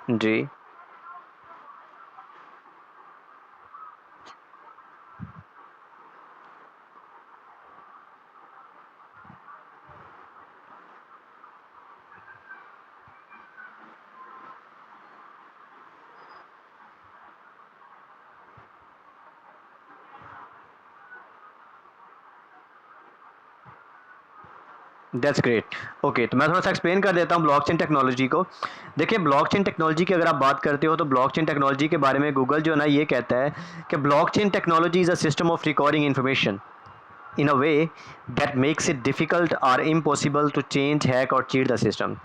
Ji. That's great. Okay, तो मैं थोड़ा सा एक्सप्लेन कर देता हूँ ब्लॉकचेन टेक्नोलॉजी को। देखिए, ब्लॉकचेन टेक्नोलॉजी की अगर आप बात करते हो तो ब्लॉकचेन टेक्नोलॉजी के बारे में गूगल जो है ना ये कहता है कि blockchain technology is a system of recording information in a way that makes it difficult or impossible to change, hack और cheat the system।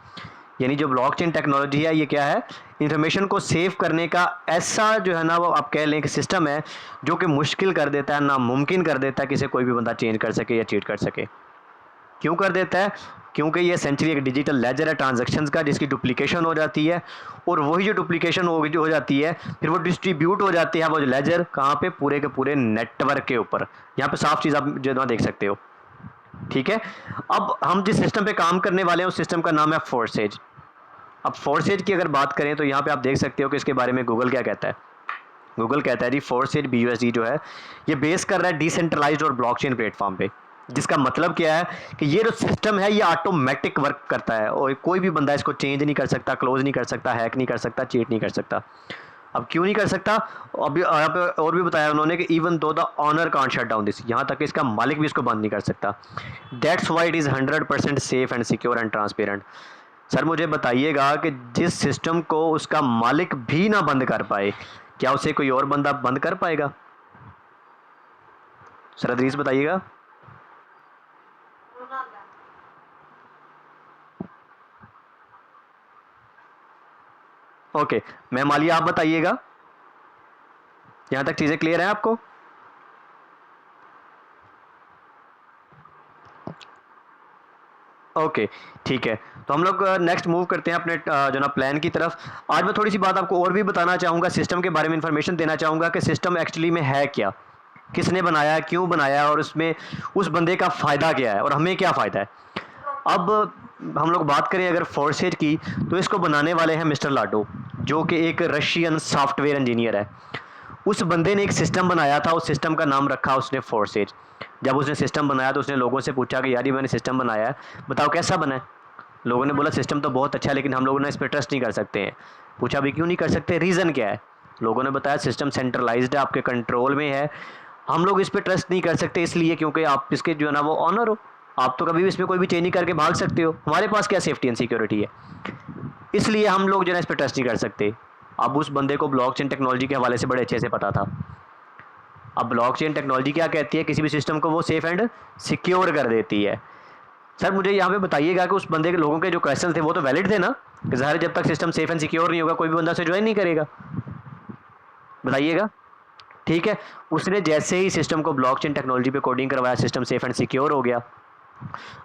यानी जो ब्लॉकचेन टेक्नोलॉजी है ये क्या है, इंफॉर्मेशन को सेव करने का ऐसा जो है ना वो आप कह लें कि सिस्टम है जो कि मुश्किल कर देता है, नामुमकिन कर देता है कि इसे कोई भी बंदा चेंज कर सके या चीट कर सके। क्यों कर देता है? क्योंकि ये सेंचुरी एक डिजिटल लेजर है ट्रांजैक्शंस का, जिसकी डुप्लीकेशन हो जाती है, और वही जो डुप्लीकेशन हो जाती है फिर वो डिस्ट्रीब्यूट हो जाती है वो जो लेजर कहाँ पे, पूरे के पूरे नेटवर्क के ऊपर। यहाँ पे साफ चीज़ आप जो ना देख सकते हो। ठीक है, अब हम जिस सिस्टम पे काम करने वाले हैं उस सिस्टम का नाम है फोर्सेज। अब फोर्सेज की अगर बात करें तो यहाँ पे आप देख सकते हो कि इसके बारे में गूगल क्या कहता है। गूगल कहता है जी फोर्सेज BUSD जो है ये बेस कर रहा है डिसेंट्रलाइज्ड और ब्लॉकचेन प्लेटफॉर्म पे। जिसका मतलब क्या है कि ये जो सिस्टम है ये ऑटोमेटिक वर्क करता है और कोई भी बंदा इसको चेंज नहीं कर सकता, क्लोज नहीं कर सकता, हैक नहीं कर सकता, चीट नहीं कर सकता। अब क्यों नहीं कर सकता? अभी यहाँ पे और भी बताया उन्होंने कि even though the owner can't shut down this, यहाँ तक कि इसका मालिक भी इसको बंद नहीं कर सकता। That's why it is 100% safe and secure and transparent. Sir मुझे बताइएगा कि जिस सिस्टम को उसका मालिक भी ना बंद कर पाए, क्या उसे कोई और बंदा बंद कर पाएगा? सर अदरीस बताइएगा। ओके, मैम आलिया आप बताइएगा, यहाँ तक चीज़ें क्लियर हैं आपको? ओके, ठीक है। तो हम लोग नेक्स्ट मूव करते हैं अपने जो ना प्लान की तरफ। आज मैं थोड़ी सी बात आपको और भी बताना चाहूँगा, सिस्टम के बारे में इंफॉर्मेशन देना चाहूँगा कि सिस्टम एक्चुअली में है क्या, किसने बनाया, क्यों बनाया, और उसमें उस बंदे का फ़ायदा क्या है और हमें क्या फ़ायदा है। अब हम लोग बात करें अगर फोर्सेज की, तो इसको बनाने वाले हैं मिस्टर लाडो, जो कि एक रशियन सॉफ्टवेयर इंजीनियर है। उस बंदे ने एक सिस्टम बनाया था, उस सिस्टम का नाम रखा उसने फोर्सेज। जब उसने सिस्टम बनाया तो उसने लोगों से पूछा कि यार ये मैंने सिस्टम बनाया है, बताओ कैसा बना है। लोगों ने बोला सिस्टम तो बहुत अच्छा है लेकिन हम लोगों ने इस पर ट्रस्ट नहीं कर सकते हैं। पूछा भी क्यों नहीं कर सकते, रीज़न क्या है? लोगों ने बताया सिस्टम सेंट्रलाइज्ड है, आपके कंट्रोल में है, हम लोग इस पर ट्रस्ट नहीं कर सकते इसलिए क्योंकि आप इसके जो है ना वो ऑनर हो, आप तो कभी भी इसमें कोई भी चेंज नहीं करके भाग सकते हो, हमारे पास क्या सेफ्टी एंड सिक्योरिटी है, इसलिए हम लोग जो है इस पर ट्रस्ट नहीं कर सकते। अब उस बंदे को ब्लॉकचेन टेक्नोलॉजी के हवाले से बड़े अच्छे से पता था। अब ब्लॉकचेन टेक्नोलॉजी क्या कहती है, किसी भी सिस्टम को वो सेफ एंड सिक्योर कर देती है। सर मुझे यहाँ पे बताइएगा कि उस बंदे के लोगों के जो क्वेश्चन थे वो तो वैलिड थे ना, कि ज़ाहिर जब तक सिस्टम सेफ एंड सिक्योर नहीं होगा कोई भी बंदा से ज्वाइन नहीं करेगा। बताइएगा। ठीक है, उसने जैसे ही सिस्टम को ब्लॉकचेन टेक्नोलॉजी पे कोडिंग करवाया, सिस्टम सेफ एंड सिक्योर हो गया।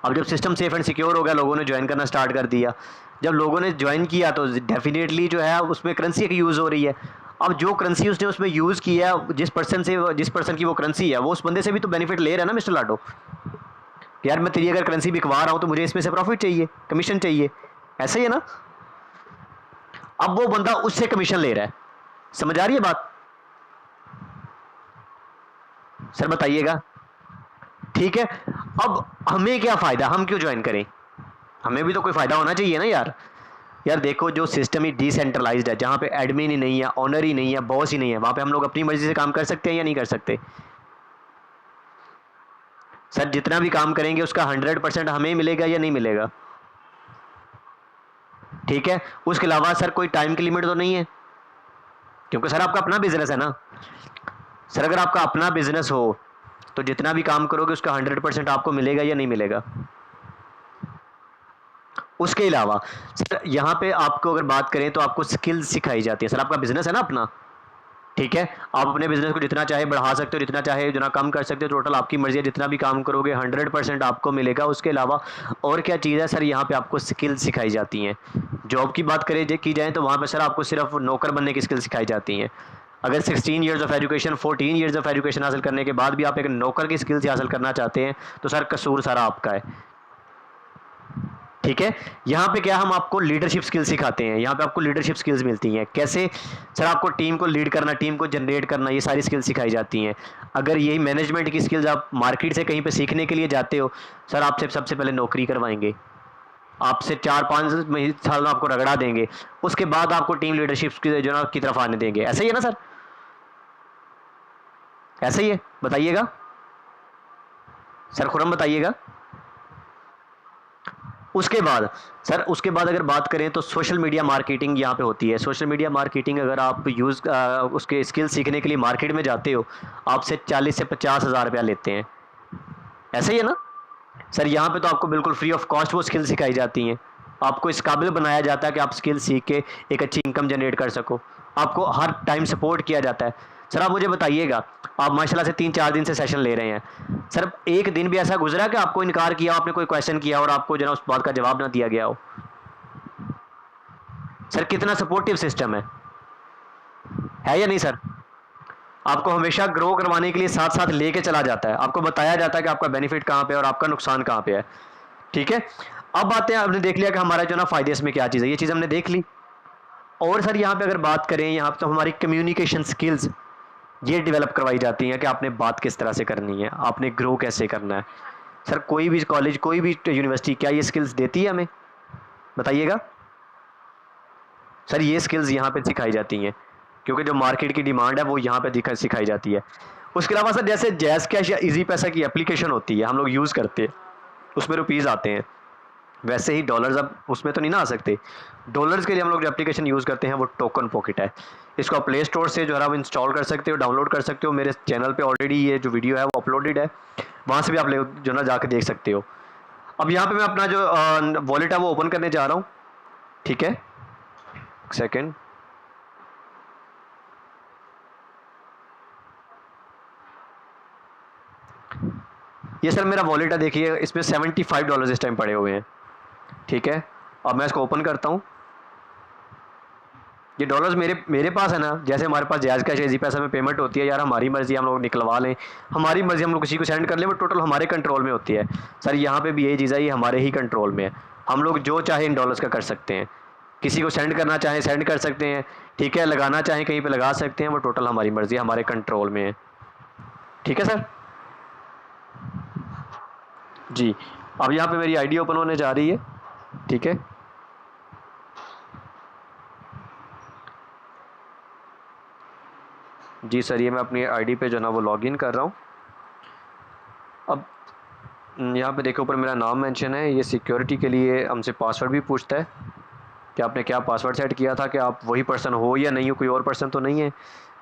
अब जब सिस्टम सेफ एंड सिक्योर हो गया, लोगों ने ज्वाइन करना स्टार्ट कर दिया। जब लोगों ने ज्वाइन किया तो डेफिनेटली जो है उसमें करेंसी की यूज़ हो रही है। अब जो करेंसी उसने उसमें यूज़ किया, जिस पर्सन की वो करेंसी है वो उस बंदे से भी तो बेनिफिट ले रहा है ना मिस्टर लाडो। यार मैं तेरी अगर करेंसी बिकवा रहा हूँ तो मुझे इसमें से प्रॉफिट चाहिए, कमीशन चाहिए, ऐसा ही है ना। अब वो बंदा उससे कमीशन ले रहा है, समझ आ रही है बात? सर बताइएगा। ठीक है, अब हमें क्या फ़ायदा, हम क्यों ज्वाइन करें? हमें भी तो कोई फ़ायदा होना चाहिए ना यार। यार देखो, जो सिस्टम ही डिसेंट्रलाइज्ड है, जहाँ पे एडमिन ही नहीं है, ऑनर ही नहीं है, बॉस ही नहीं है, वहाँ पे हम लोग अपनी मर्जी से काम कर सकते हैं या नहीं कर सकते? सर जितना भी काम करेंगे उसका 100% हमें मिलेगा या नहीं मिलेगा? ठीक है, उसके अलावा सर कोई टाइम की लिमिट तो नहीं है, क्योंकि सर आपका अपना बिजनेस है ना। सर अगर आपका अपना बिजनेस हो तो जितना भी काम करोगे उसका 100% आपको मिलेगा या नहीं मिलेगा? उसके अलावा सर यहाँ पे आपको अगर बात करें तो आपको स्किल्स सिखाई जाती है। सर आपका बिजनेस है ना अपना, ठीक है, आप अपने बिजनेस को जितना चाहे बढ़ा सकते हो, जितना चाहे जितना कम कर सकते हो, टोटल आपकी मर्जी है, जितना भी काम करोगे 100% आपको मिलेगा। उसके अलावा और क्या चीज़ है सर, यहाँ पे आपको स्किल सिखाई जाती हैं। जॉब की बात करें की जाए तो वहाँ पे सर आपको सिर्फ नौकर बनने की स्किल सिखाई जाती हैं। अगर 16 years of education, 14 years of education हासिल करने के बाद भी आप एक नौकर की स्किल्स हासिल करना चाहते हैं तो सर कसूर सारा आपका है। ठीक है। यहाँ पे क्या हम आपको लीडरशिप स्किल्स सिखाते हैं, यहाँ पे आपको लीडरशिप स्किल्स मिलती हैं। कैसे सर? आपको टीम को लीड करना, टीम को जनरेट करना, ये सारी स्किल्स सिखाई जाती हैं। अगर यही मैनेजमेंट की स्किल्स आप मार्केट से कहीं पे सीखने के लिए जाते हो, सर आपसे सबसे पहले नौकरी करवाएंगे, आपसे 4-5 साल में आपको रगड़ा देंगे, उसके बाद आपको टीम लीडरशिप की जो ना की तरफ आने देंगे। ऐसा ही है ना सर? ऐसा ही है, बताइएगा सर, खुरम बताइएगा। उसके बाद सर, उसके बाद अगर बात करें तो सोशल मीडिया मार्केटिंग यहाँ पे होती है। सोशल मीडिया मार्केटिंग अगर आप उसके स्किल सीखने के लिए मार्केट में जाते हो, आपसे 40 से 50 हज़ार रुपया लेते हैं। ऐसा ही है ना सर? यहाँ पे तो आपको बिल्कुल फ्री ऑफ कॉस्ट वो स्किल सिखाई जाती हैं। आपको इस काबिल बनाया जाता है कि आप स्किल सीख के एक अच्छी इनकम जनरेट कर सको। आपको हर टाइम सपोर्ट किया जाता है। सर आप मुझे बताइएगा, आप माशाल्लाह से 3-4 दिन से सेशन ले रहे हैं, सर एक दिन भी ऐसा गुजरा कि आपको इनकार किया, आपने कोई क्वेश्चन किया और आपको जो ना उस बात का जवाब ना दिया गया हो? सर कितना सपोर्टिव सिस्टम है या नहीं सर? आपको हमेशा ग्रो करवाने के लिए साथ साथ लेके चला जाता है, आपको बताया जाता है कि आपका बेनिफिट कहाँ पे है और आपका नुकसान कहाँ पे है। ठीक है। अब बातें आपने देख लिया कि हमारा जो ना फायदे इसमें क्या चीज़ है, ये चीज़ हमने देख ली। और सर यहाँ पे अगर बात करें, यहाँ पे तो हमारी कम्युनिकेशन स्किल्स ये डेवलप करवाई जाती हैं कि आपने बात किस तरह से करनी है, आपने ग्रो कैसे करना है। सर कोई भी कॉलेज, कोई भी यूनिवर्सिटी क्या ये स्किल्स देती है हमें? बताइएगा सर। ये स्किल्स यहाँ पे सिखाई जाती हैं, क्योंकि जो मार्केट की डिमांड है वो यहाँ पे सिखाई जाती है। उसके अलावा सर जैसे जैज़ कैश या इजी पैसा की एप्लीकेशन होती है, हम लोग यूज़ करते हैं, उसमें रुपीज़ आते हैं, वैसे ही डॉलर्स अब उसमें तो नहीं ना आ सकते। डॉलर्स के लिए हम लोग जो एप्लीकेशन यूज़ करते हैं वो टोकन पॉकेट है। इसको आप प्ले स्टोर से जो है आप इंस्टॉल कर सकते हो, डाउनलोड कर सकते हो। मेरे चैनल पे ऑलरेडी ये जो वीडियो है वो अपलोडेड है, वहाँ से भी आप जो ना जाके देख सकते हो। अब यहाँ पे मैं अपना जो वॉलेट है वो ओपन करने जा रहा हूँ। ठीक है, सेकेंड। ये सर मेरा वॉलेट है, देखिए इसमें $75 इस टाइम पड़े हुए हैं। ठीक है, अब मैं इसको ओपन करता हूँ। ये डॉलर्स मेरे मेरे पास है ना, जैसे हमारे पास जायज़ कैश इजी पैसा में पेमेंट होती है यार, हमारी मर्जी हम लोग निकलवा लें, हमारी मर्जी हम लोग किसी को सेंड कर लें, वो टोटल हमारे कंट्रोल में होती है। सर यहाँ पे भी यही चीज़ है, ये हमारे ही कंट्रोल में है। हम लोग जो चाहे इन डॉलर्स का कर सकते हैं, किसी को सेंड करना चाहें सेंड कर सकते हैं, ठीक है, लगाना चाहें कहीं पर लगा सकते हैं, वो टोटल हमारी मर्जी, हमारे कंट्रोल में है। ठीक है सर जी। अब यहाँ पे मेरी आईडी ओपन होने जा रही है। ठीक है, जी सर, ये मैं अपनी आईडी पे जो ना वो लॉगिन कर रहा हूँ। अब यहाँ पे देखो ऊपर मेरा नाम मेंशन है, ये सिक्योरिटी के लिए हमसे पासवर्ड भी पूछता है कि आपने क्या पासवर्ड सेट किया था, कि आप वही पर्सन हो या नहीं हो, कोई और पर्सन तो नहीं है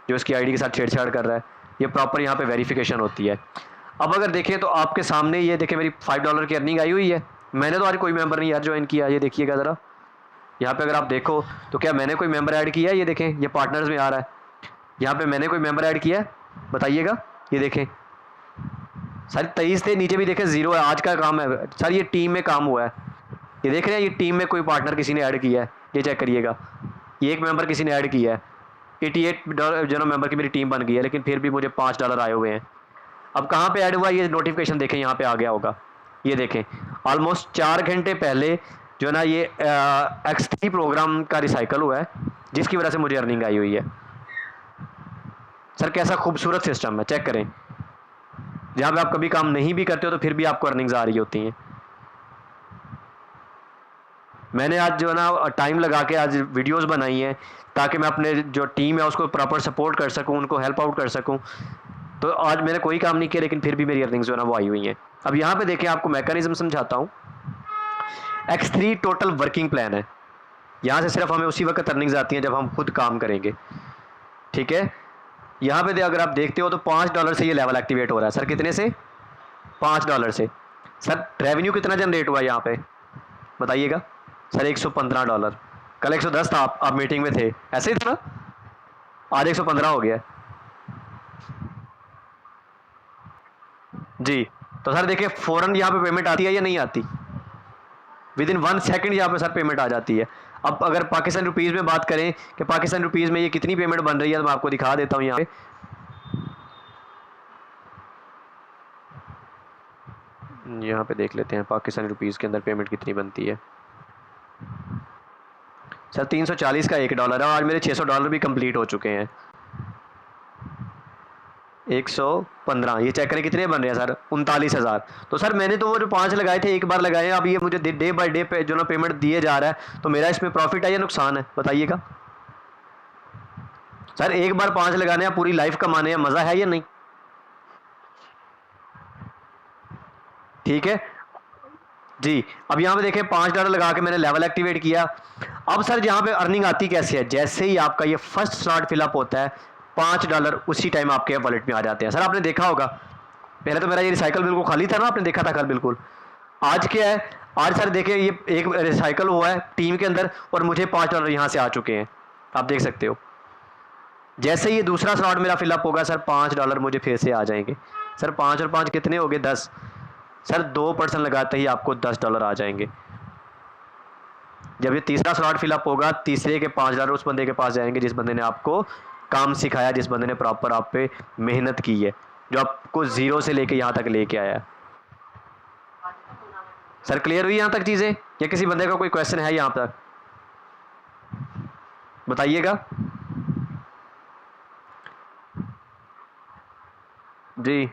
जो इसकी आईडी के साथ छेड़छाड़ कर रहा है। ये प्रॉपर यहाँ पे वेरिफिकेशन होती है। अब अगर देखें तो आपके सामने ये देखें मेरी $5 की अर्निंग आई हुई है। मैंने तो आज कोई मेंबर नहीं यार ज्वाइन किया, ये देखिएगा ज़रा यहाँ पे अगर आप देखो तो क्या मैंने कोई मेंबर ऐड किया है? ये देखें ये पार्टनर्स में आ रहा है, यहाँ पे मैंने कोई मेंबर ऐड किया है? बताइएगा। ये देखें सर 23 से नीचे भी देखें ज़ीरो है, आज का काम है सर, ये टीम में काम हुआ है। ये देख रहे हैं, ये टीम में कोई पार्टनर किसी ने ऐड किया है, ये चेक करिएगा। ये एक मेंबर किसी ने ऐड किया है, $88 जो ना मेंबर की मेरी टीम बन गई है, लेकिन फिर भी मुझे $5 आए हुए हैं। अब कहाँ पे ऐड हुआ ये नोटिफिकेशन देखें, यहाँ पे आ गया होगा। ये देखें ऑलमोस्ट 4 घंटे पहले जो ना ये X3 प्रोग्राम का रिसाइकल हुआ है, जिसकी वजह से मुझे अर्निंग आई हुई है। सर कैसा खूबसूरत सिस्टम है, चेक करें। जहाँ पे आप कभी काम नहीं भी करते हो तो फिर भी आपको अर्निंग्स आ रही होती हैं। मैंने आज जो है ना टाइम लगा के आज वीडियोस बनाई हैं, ताकि मैं अपने जो टीम है उसको प्रॉपर सपोर्ट कर सकूं, उनको हेल्प आउट कर सकूं। तो आज मैंने कोई काम नहीं किया, लेकिन फिर भी मेरी अर्निंग्स जो है ना वो आई हुई हैं। अब यहाँ पे देखें, आपको मैकेनिज्म समझाता हूँ। X3 टोटल वर्किंग प्लान है, यहाँ से सिर्फ हमें उसी वक्त अर्निंग्स आती हैं जब हम खुद काम करेंगे। ठीक है, यहाँ पे अगर आप देखते हो तो $5 से ये लेवल एक्टिवेट हो रहा है। सर कितने से? $5 से। सर रेवेन्यू कितना जनरेट हुआ यहाँ पे बताइएगा? सर $115। कल 110 था, आप मीटिंग में थे, ऐसे ही था ना? आज 115 हो गया जी। तो सर देखिए फ़ौरन यहाँ पे पेमेंट आती है या नहीं आती? विद इन 1 सेकेंड यहाँ पे सर पेमेंट आ जाती है। अब अगर पाकिस्तान रुपीज़ में बात करें कि पाकिस्तान रुपीज़ में ये कितनी पेमेंट बन रही है, तो मैं आपको दिखा देता हूँ यहाँ पे। यहाँ पे देख लेते हैं पाकिस्तान रुपीज़ के अंदर पेमेंट कितनी बनती है। सर 340 का $1 है, और आज मेरे $600 भी कंप्लीट हो चुके हैं। 115, ये चेक करें कितने बन रहे हैं सर, 39,000। तो सर मैंने तो वो जो 5 लगाए थे एक बार लगाए हैं, अब ये मुझे डे बाय डे पे जो ना पेमेंट दिए जा रहा है, तो मेरा इसमें प्रॉफिट है या नुकसान है, बताइएगा। सर एक बार 5 लगाने हैं, पूरी लाइफ कमाने हैं, मज़ा है या नहीं? ठीक है जी। अब यहाँ पे देखें $5 लगा के मैंने लेवल एक्टिवेट किया। अब सर यहाँ पे अर्निंग आती कैसे है, जैसे ही आपका ये फर्स्ट स्लॉट फिलअप होता है $5 उसी टाइम आपके वॉलेट में आ जाते हैं। सर आपने देखा होगा, पहले तो मेरा ये रिसाइकल बिल्कुल खाली था ना, आपने देखा था कल बिल्कुल। आज क्या है, आज सर देखिए ये एक रिसाइकल हुआ है टीम के अंदर और मुझे $5 यहाँ से आ चुके हैं, आप देख सकते हो। जैसे ही ये दूसरा स्लॉट मेरा फिलअप होगा सर $5 मुझे फिर से आ जाएंगे। सर 5 और 5 कितने हो गए, 10। सर 2% लगाते ही आपको $10 आ जाएंगे। जब ये तीसरा स्लॉट फिलअप होगा, तीसरे के $5 उस बंदे के पास जाएंगे जिस बंदे ने आपको काम सिखाया, जिस बंदे ने प्रॉपर आप पे मेहनत की है, जो आपको ज़ीरो से लेके यहाँ तक लेके आया। सर क्लियर हुई यहाँ तक चीज़ें, या किसी बंदे का कोई क्वेश्चन है यहाँ तक, बताइएगा। जी।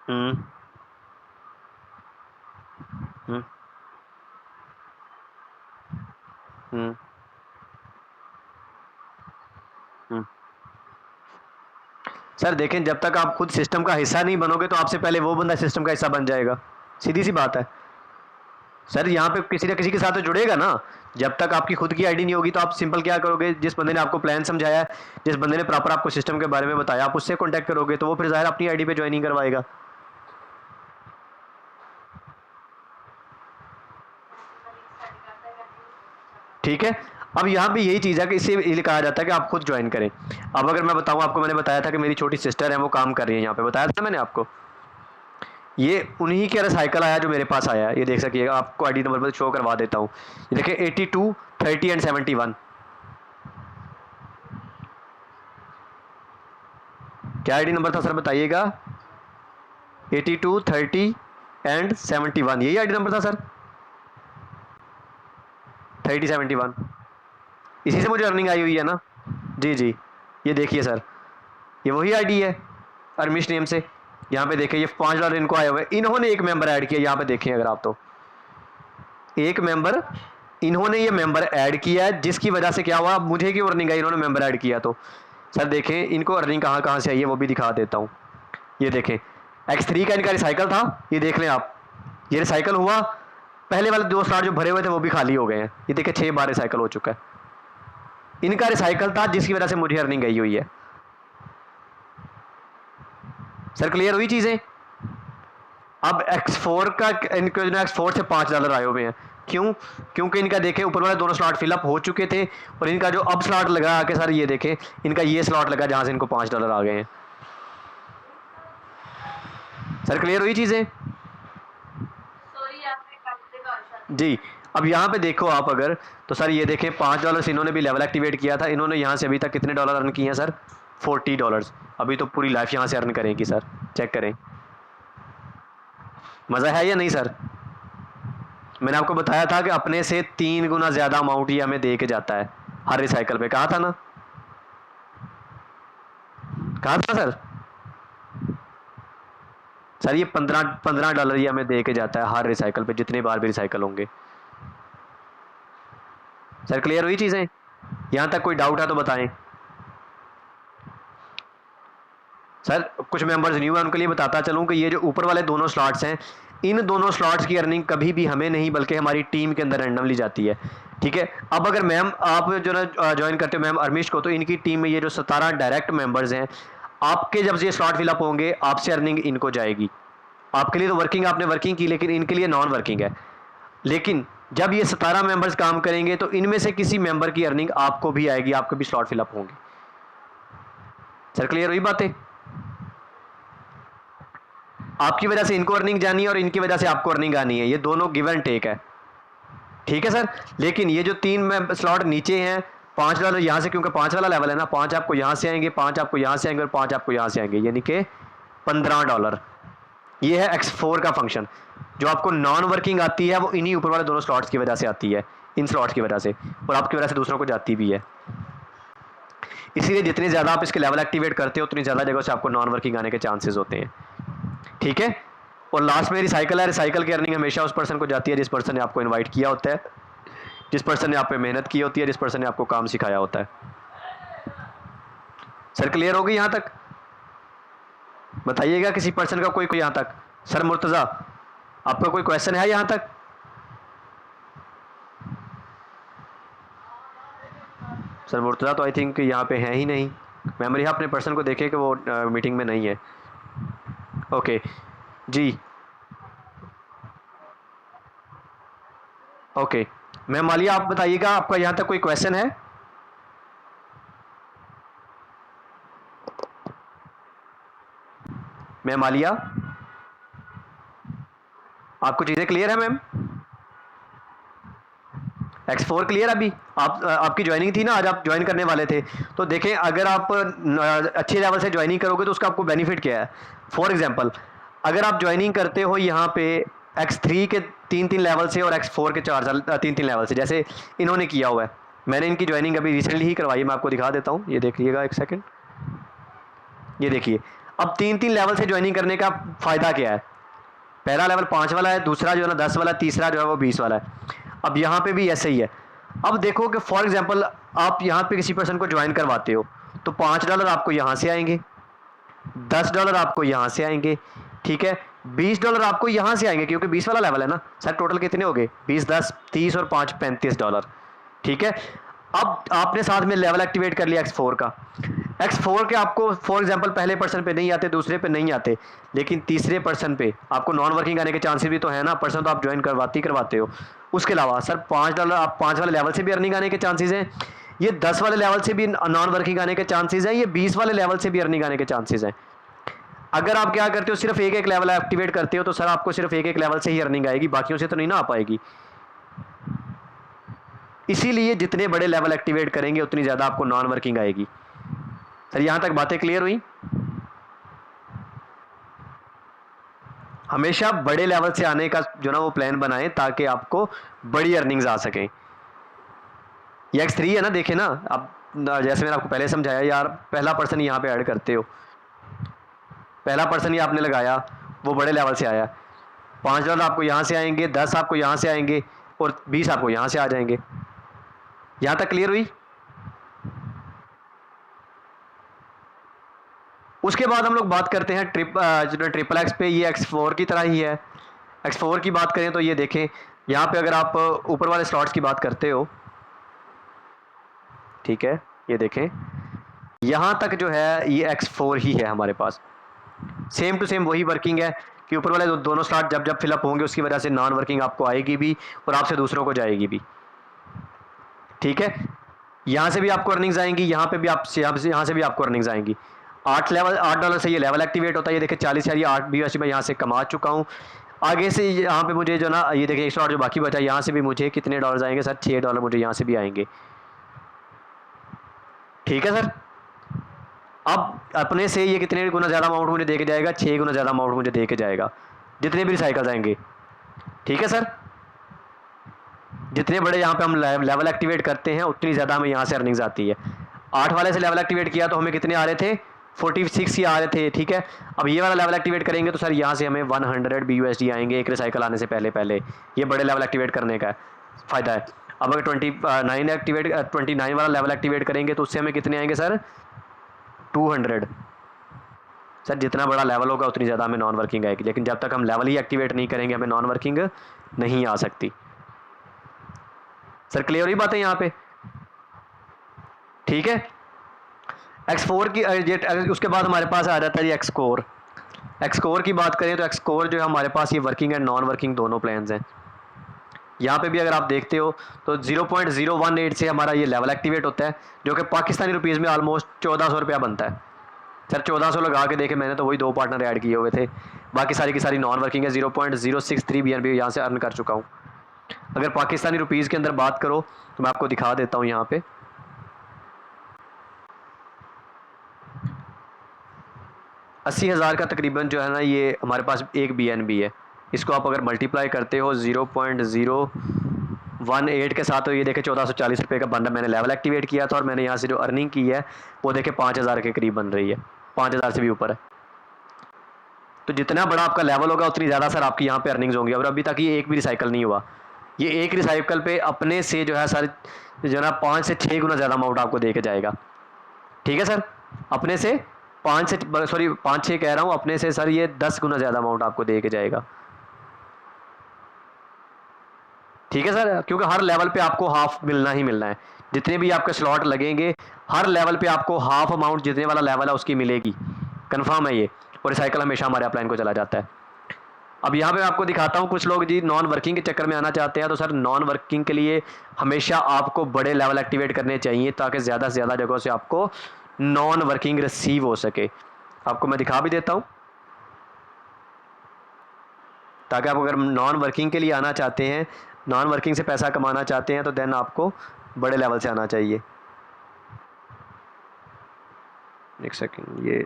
हम्म। हम्म। हम्म। हम्म। सर देखें, जब तक आप खुद सिस्टम का हिस्सा नहीं बनोगे तो आपसे पहले वो बंदा सिस्टम का हिस्सा बन जाएगा, सीधी सी बात है। सर यहाँ पे किसी ना किसी के साथ तो जुड़ेगा ना। जब तक आपकी खुद की आईडी नहीं होगी तो आप सिंपल क्या करोगे, जिस बंदे ने आपको प्लान समझाया है, जिस बंदे ने प्रॉपर आपको सिस्टम के बारे में बताया, आप उससे कॉन्टैक्ट करोगे, तो वो फिर ज़ाहिर अपनी आईडी पे ज्वाइनिंग करवाएगा। ठीक है। अब यहाँ पे यही चीज़ है कि इससे ये कहा जाता है कि आप खुद ज्वाइन करें। अब अगर मैं बताऊँ आपको, मैंने बताया था कि मेरी छोटी सिस्टर है वो काम कर रही है यहाँ पे, बताया था मैंने आपको। ये उन्हीं का रिसाइकल आया जो मेरे पास आया है, ये देख सकिएगा, आपको आईडी नंबर पर शो करवा देता हूँ। ये देखिए 82, 30 एंड 71। क्या आईडी नंबर था सर बताइएगा? 82, 30 एंड 71, यही आईडी नंबर था सर, 30, 71। इसी से मुझे अर्निंग आई हुई है ना। जी जी, ये देखिए सर, ये वही आईडी है अरमिश नेम से। यहाँ पे देखिए ये $5 इनको आए हुए, इन्होंने एक मेंबर ऐड किया, यहाँ पे देखें अगर आप, तो एक मेंबर इन्होंने ये मेंबर ऐड किया है, जिसकी वजह से क्या हुआ, मुझे क्यों अर्निंग आई, इन्होंने मेंबर ऐड किया। तो सर देखें इनको अर्निंग कहाँ कहाँ से आई है वो भी दिखा देता हूँ। ये देखें X3 का इनका रिसाइकल था, ये देख लें आप, ये रिसाइकल हुआ, पहले वाले 2 स्लॉट जो भरे हुए थे वो भी खाली हो गए हैं। ये देखिए 6 बार रिसाइकल हो चुका है, इनका रिसाइकल था जिसकी वजह से मुझे अर्निंग गई हुई है। सर क्लियर हुई चीज़ें। अब X4 का, इनको X4 से $5 आए हुए हैं, क्यों? क्योंकि इनका देखें ऊपर वाले दोनों स्लॉट फिलअप हो चुके थे, और इनका जो अब स्लॉट लगा के सर, ये देखें इनका ये स्लॉट लगा जहां से इनको $5 आ गए हैं। सर क्लियर हुई चीज़ें जी। अब यहाँ पे देखो आप अगर, तो सर ये देखें $5 इन्होंने भी लेवल एक्टिवेट किया था, इन्होंने यहाँ से अभी तक कितने डॉलर अर्न किए हैं सर? $40। अभी तो पूरी लाइफ यहाँ से अर्न करेंगी सर, चेक करें, मज़ा है या नहीं सर? मैंने आपको बताया था कि अपने से 3 गुना ज़्यादा अमाउंट ये हमें दे के जाता है हर रिसाइकल पे, कहा था ना, कहा था सर। सर ये $15 ये हमें दे के जाता है हर रिसाइकल पे, जितने बार भी रिसाइकल होंगे। सर क्लियर हुई चीज़ें, यहाँ तक कोई डाउट है तो बताएं। सर कुछ मेंबर्स न्यू है, उनके लिए बताता चलूँ कि ये जो ऊपर वाले दोनों स्लॉट्स हैं, इन दोनों स्लॉट्स की अर्निंग कभी भी हमें नहीं बल्कि हमारी टीम के अंदर रैंडमली जाती है। ठीक है। अब अगर मैम आप जो ना ज्वाइन करते हो मैम अरमिश को, तो इनकी टीम में ये जो 17 डायरेक्ट मेंबर्स हैं, आपके जब ये स्लॉट फिलअप होंगे आपसे अर्निंग इनको जाएगी। आपके लिए तो वर्किंग, आपने वर्किंग की, लेकिन इनके लिए नॉन वर्किंग है। लेकिन जब ये 17 मेंबर्स काम करेंगे तो इनमें से किसी मेंबर की अर्निंग आपको भी आएगी, आपके भी स्लॉट फिलअप होंगे। सर क्लियर हुई बातें? आपकी वजह से इनको अर्निंग जानी है और इनकी वजह से आपको अर्निंग आनी है, ये दोनों गिव एंड टेक है। ठीक है सर। लेकिन ये जो 3 स्लॉट नीचे हैं, $5 यहाँ से, क्योंकि 5 वाला लेवल है ना, 5 आपको यहाँ से आएंगे, 5 आपको यहाँ से आएंगे और 5 आपको यहाँ से आएंगे, यानी कि $15। ये है X4 का फंक्शन। जो आपको नॉन वर्किंग आती है वो इन्हीं ऊपर वाले दोनों स्लॉट्स की वजह से आती है, इन स्लॉट्स की वजह से, और आपकी वजह से दूसरों को जाती भी है। इसीलिए जितने ज़्यादा आप इसके लेवल एक्टिवेट करते हो उतनी ज़्यादा जगह से आपको नॉन वर्किंग आने के चांसेस होते हैं। ठीक है। और लास्ट में रिसाइकल है, रिसाइकल की अर्निंग हमेशा उस पर्सन को जाती है जिस पर्सन ने आपको इन्वाइट किया होता है, जिस पर्सन ने आप पे मेहनत की होती है, जिस पर्सन ने आपको काम सिखाया होता है। सर क्लियर होगी यहाँ तक? बताइएगा किसी पर्सन का कोई यहाँ तक। सर मुर्तज़ा आपका कोई क्वेश्चन है यहाँ तक? सर मुर्तज़ा तो आई थिंक यहाँ पे है ही नहीं। मेमोरी अपने पर्सन को देखे कि वो मीटिंग में नहीं है। ओके जी, ओके मैम मालिया आप बताइएगा आपका यहाँ तक कोई क्वेश्चन है? मैम मालिया आपको चीज़ें क्लियर है मैम? X4 clear? अभी आप आपकी ज्वाइनिंग थी ना, आज आप ज्वाइन करने वाले थे, तो देखें अगर आप अच्छे लेवल से ज्वाइनिंग करोगे तो उसका आपको बेनिफिट क्या है। फॉर एग्जांपल अगर आप ज्वाइनिंग करते हो यहाँ पे X3 के 3-3 लेवल से और X4 के 3-3 लेवल से, जैसे इन्होंने किया हुआ है, मैंने इनकी ज्वाइनिंग अभी रिसेंटली ही करवाई है, मैं आपको दिखा देता हूँ, ये देखिएगा एक सेकेंड। ये देखिए अब 3-3 लेवल से ज्वाइनिंग करने का फ़ायदा क्या है। पहला लेवल 5 वाला है, दूसरा जो है ना 10 वाला, तीसरा जो है वो 20 वाला है। अब यहाँ पे भी ऐसे ही है। अब देखो कि फॉर एग्जांपल आप यहाँ पे किसी पर्सन को ज्वाइन करवाते हो तो $5 आपको यहाँ से आएंगे, $10 आपको यहाँ से आएंगे, ठीक है, $20 आपको यहाँ से आएंगे क्योंकि 20 वाला लेवल है ना। सर टोटल कितने हो गए? 20, 10, 30 और 5 $35। ठीक है। अब आपने साथ में लेवल एक्टिवेट कर लिया X4 का। X4 के आपको फॉर एग्जांपल पहले पर्सन पे नहीं आते, दूसरे पे नहीं आते, लेकिन तीसरे पर्सन पे आपको नॉन वर्किंग आने के चांसेस भी तो है ना, पर्सन तो आप ज्वाइन करवाते हो। उसके अलावा सर $5 आप 5 वाले लेवल से भी अर्निंग आने के चांसेस हैं, ये 10 वाले लेवल से भी नॉन वर्किंग आने के चांसेस हैं, ये 20 वाले लेवल से भी अर्निंग आने के चांसेस हैं। अगर आप क्या करते हो सिर्फ एक एक लेवल एक्टिवेट करते हो तो सर आपको सिर्फ एक एक लेवल से ही अर्निंग आएगी, बाकियों से तो नहीं ना आ पाएगी। इसीलिए जितने बड़े लेवल एक्टिवेट करेंगे उतनी ज़्यादा आपको नॉन वर्किंग आएगी। सर यहाँ तक बातें क्लियर हुई? हमेशा बड़े लेवल से आने का जो ना वो प्लान बनाएं ताकि आपको बड़ी अर्निंग्स आ सकें। ये X3 है ना, देखे ना आप, जैसे मैंने आपको पहले समझाया यार, पहला पर्सन यहाँ पे ऐड करते हो, पहला पर्सन ही आपने लगाया, वो बड़े लेवल से आया, $5 आपको यहाँ से आएंगे, 10 आपको यहाँ से आएंगे और 20 आपको यहाँ से आ जाएंगे। यहाँ तक क्लियर हुई? उसके बाद हम लोग बात करते हैं ट्रिपल एक्स पे। ये X4 की तरह ही है। X4 की बात करें तो ये देखें यहाँ पे अगर आप ऊपर वाले स्लॉट्स की बात करते हो, ठीक है, ये देखें यहाँ तक जो है ये X4 ही है हमारे पास, सेम टू सेम वही वर्किंग है कि ऊपर वाले दोनों स्लॉट जब जब फिलअप होंगे उसकी वजह से नॉन वर्किंग आपको आएगी भी और आपसे दूसरों को जाएगी भी। ठीक है, यहाँ से भी आपको अर्निंग्स आएंगी, यहाँ पे भी आप यहाँ से भी आपको अर्निंग्स आएंगी। $8 से ये लेवल एक्टिवेट होता है। ये देखिए 40 या 8 BUSD मैं यहाँ से कमा चुका हूँ। आगे से यहाँ पे मुझे जो ना ये देखिए एक स्लॉट जो बाकी बचा, यहाँ से भी मुझे कितने डॉलर्स आएंगे सर? $6 मुझे यहाँ से भी आएंगे। ठीक है सर। अब अपने से ये कितने गुना ज़्यादा अमाउंट मुझे दे के जाएगा? 6 गुना ज़्यादा अमाउंट मुझे दे के जाएगा जितने भी रिसाइकल्स आएंगे। ठीक है सर। जितने बड़े यहाँ पे हम लेवल एक्टिवेट करते हैं उतनी ज़्यादा हमें यहाँ से अर्निंग्स आती है। 8 वाले से लेवल एक्टिवेट किया तो हमें कितने आ रहे थे? 46 ही आ रहे थे। ठीक है, अब ये वाला लेवल एक्टिवेट करेंगे तो सर यहाँ से हमें 100 BUSD आएंगे एक रिसाइकल आने से पहले पहले। ये बड़े लेवल एक्टिवेट करने का फ़ायदा है। अब अगर 29 वाला लेवल एक्टिवेट करेंगे तो उससे हमें कितने आएंगे सर? 200। सर जितना बड़ा लेवल होगा उतनी ज़्यादा हमें नॉन वर्किंग आएगी, लेकिन जब तक हम लेवल ही एक्टिवेट नहीं करेंगे हमें नॉन वर्किंग नहीं आ सकती। सर क्लियर हुई बातें यहाँ पे? ठीक है। X4 की उसके बाद हमारे पास आ जाता है जी Xcore। Xcore की बात करें तो Xcore जो है हमारे पास ये वर्किंग एंड नॉन वर्किंग दोनों प्लान्स हैं। यहाँ पे भी अगर आप देखते हो तो 0.018 से हमारा ये लेवल एक्टिवेट होता है जो कि पाकिस्तानी रुपीज़ में ऑलमोस्ट 1400 रुपया बनता है। सर 1400 लगा के देखे मैंने तो वही 2 पार्टनर ऐड किए हुए थे, बाकी सारी की सारी नॉन वर्किंग है। 0.063 BNB यहाँ से अर्न कर चुका हूँ। अगर पाकिस्तानी रुपीज़ के अंदर बात करो तो मैं आपको दिखा देता हूँ यहाँ पे। $80,000 का तकरीबन जो है ना ये हमारे पास एक BNB है। इसको आप अगर मल्टीप्लाई करते हो 0.018 के साथ, तो ये देखे 1440 रुपये का बंदा मैंने लेवल एक्टिवेट किया था, और मैंने यहाँ से जो अर्निंग की है वो देखे 5000 के करीब बन रही है, 5000 से भी ऊपर है। तो जितना बड़ा आपका लेवल होगा उतनी ज़्यादा सर आपकी यहाँ पे अर्निंग्स होंगी। और अभी तक ये एक भी रिसाइकल नहीं हुआ। ये एक रिसाइकल पे अपने से जो है सर जो ना 5 से 6 गुना ज़्यादा अमाउंट आपको दे के जाएगा। ठीक है सर, अपने से 5 से सॉरी 5-6 कह रहा हूँ, अपने से सर ये 10 गुना ज़्यादा अमाउंट आपको दे के जाएगा। ठीक है सर, क्योंकि हर लेवल पे आपको हाफ मिलना ही मिलना है। जितने भी आपके स्लॉट लगेंगे हर लेवल पे आपको हाफ अमाउंट जितने वाला लेवल है उसकी मिलेगी, कंफर्म है ये। और रिसाइकल हमेशा हमारे अपलाइन को चला जाता है। अब यहाँ पे मैं आपको दिखाता हूँ, कुछ लोग जी नॉन वर्किंग के चक्कर में आना चाहते हैं, तो सर नॉन वर्किंग के लिए हमेशा आपको बड़े लेवल एक्टिवेट करने चाहिए ताकि ज़्यादा से ज़्यादा जगहों से आपको नॉन वर्किंग रिसीव हो सके। आपको मैं दिखा भी देता हूँ, ताकि आप अगर नॉन वर्किंग के लिए आना चाहते हैं, नॉन वर्किंग से पैसा कमाना चाहते हैं, तो देन आपको बड़े लेवल से आना चाहिए। एक सेकेंड, ये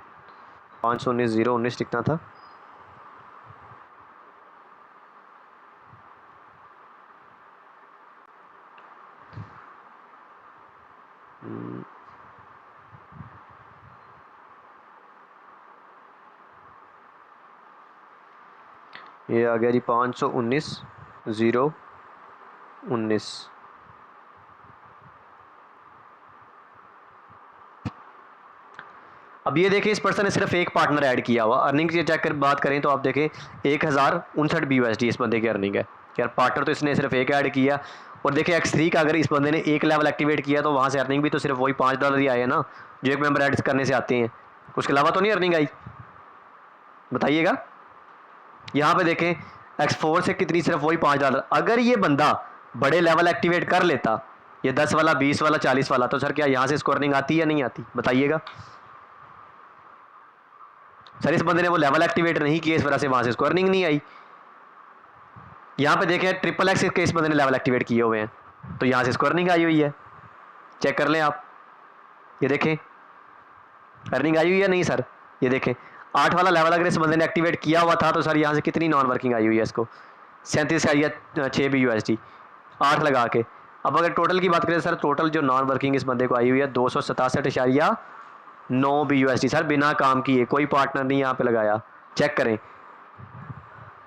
519 लिखना था। ये आ गया जी 519/019। अब ये देखें, इस पर्सन ने सिर्फ एक पार्टनर ऐड किया हुआ। अर्निंग की चेक कर बात करें तो आप देखें 1059 BUSD इस बंदे की अर्निंग है। यार पार्टनर तो इसने सिर्फ एक ऐड किया। और देखिए X3 का अगर इस बंदे ने एक लेवल एक्टिवेट किया तो वहाँ से अर्निंग भी तो सिर्फ वही $5 ही आए हैं ना, जो एक मेंबर ऐड करने से आते हैं। उसके अलावा तो नहीं अर्निंग आई, बताइएगा। यहाँ पे देखें X4 से कितनी, सिर्फ वही $5। अगर ये बंदा बड़े लेवल एक्टिवेट कर लेता, ये 10 वाला, 20 वाला, 40 वाला, तो सर क्या यहाँ से इसको अर्निंग आती या नहीं आती, बताइएगा। सर इस बंदे ने वो लेवल एक्टिवेट नहीं किया, इस वजह से वहाँ से इसको अर्निंग नहीं आई। यहाँ पे देखें XXX के इस बंदे ने लेवल एक्टिवेट किए हुए हैं, तो यहाँ से इसको अर्निंग आई हुई है। चेक कर लें आप, ये देखें अर्निंग आई हुई है नहीं सर। ये देखें 8 वाला लेवल अगर इस बंदे ने एक्टिवेट किया हुआ था तो सर यहाँ से कितनी नॉन वर्किंग आई हुई है, इसको 37 आई है 6 BUSD 8 लगा के। अब अगर टोटल की बात करें सर, टोटल जो नॉन वर्किंग इस बंदे को आई हुई है 267.9 BUSD सर, बिना काम किए, कोई पार्टनर नहीं यहाँ पे लगाया। चेक करें,